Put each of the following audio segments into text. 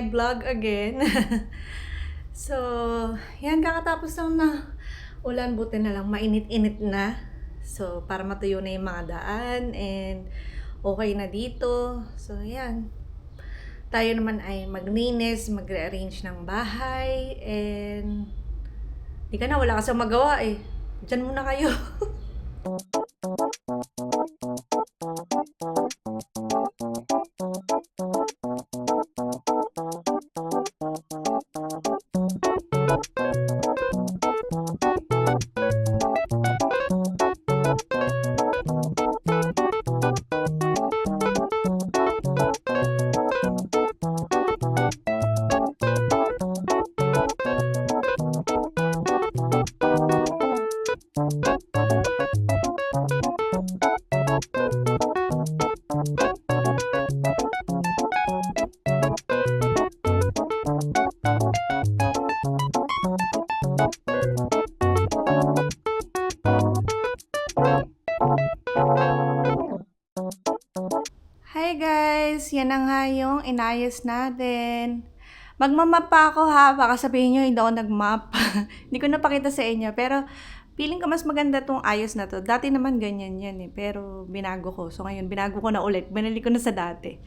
my vlog again. So, yan, kakatapos lang na ulan, buti na lang, mainit-init na. So, para matuyo na yung mga daan and okay na dito. So, yan. Tayo naman ay maglinis, mag-rearrange ng bahay, and di ka na, wala kasi magawa eh. Diyan muna kayo. Hi guys! Yan na nga yung inayos natin. Magmamap pa ako ha, baka sabihin nyo hindi ako nagmap. Hindi ko napakita sa inyo, pero feeling ko mas maganda tong ayos na to. Dati naman ganyan yan eh, pero binago ko. So ngayon, binago ko na ulit. Binalik ko na sa dati.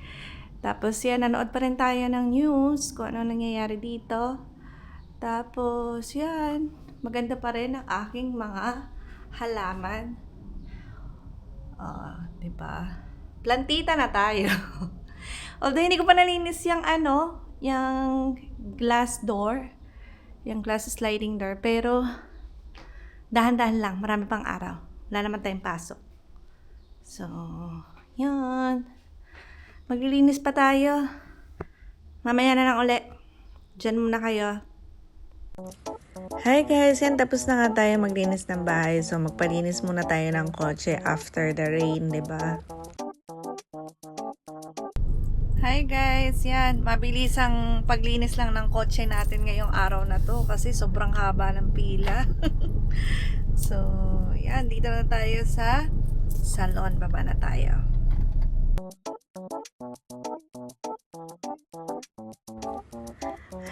Tapos yan, nanood pa rin tayo ng news, kung ano nangyayari dito. Tapos yan, maganda pa rin ang aking mga halaman. Diba? Plantita na tayo. Although hindi ko pa nalinis yung yung glass door, yung glass sliding door, pero dahan-dahan lang, marami pang araw. Wala naman tayong pasok. So, yun. Maglilinis pa tayo. Mamaya na lang ulit. Diyan muna kayo. Hi guys, yan, tapos na nga tayo maglinis ng bahay. So, magpalinis muna tayo ng kotse after the rain, diba? Hi guys, yan, mabilis ang paglinis lang ng kotse natin ngayong araw na to kasi sobrang haba ng pila. So, yan, dito na tayo sa salon, baba na tayo.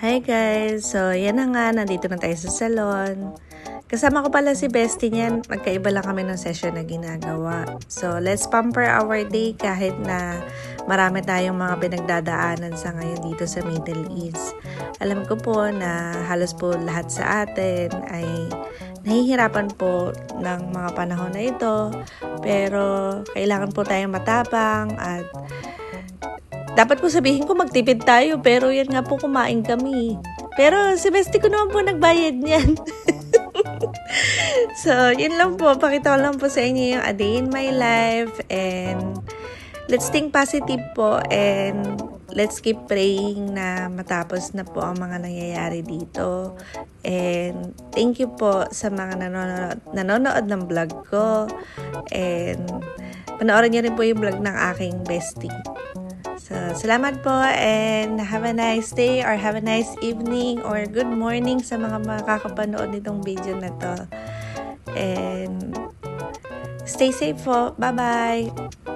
Hi guys, so yan na nga, nandito na tayo sa salon. Kasama ko pala si Bestie niyan, magkaiba lang kami ng session na ginagawa. So, let's pamper our day kahit na marami tayong mga pinagdadaanan sa ngayon dito sa Middle East. Alam ko po na halos po lahat sa atin ay nahihirapan po ng mga panahon na ito. Pero, kailangan po tayong matapang at dapat po sabihin ko magtipid tayo, pero yan nga po, kumain kami. Pero si Bestie ko naman po nagbayad niyan. So, yun lang po. Pakita ko lang po sa inyo yung a day in my life. And let's think positive po. And let's keep praying na matapos na po ang mga nangyayari dito. And thank you po sa mga nanonood ng vlog ko. And panoorin niyo rin po yung vlog ng aking bestie. So, salamat po and have a nice day or have a nice evening or good morning sa mga makakapanood nitong video na to. And stay safe po. Bye-bye!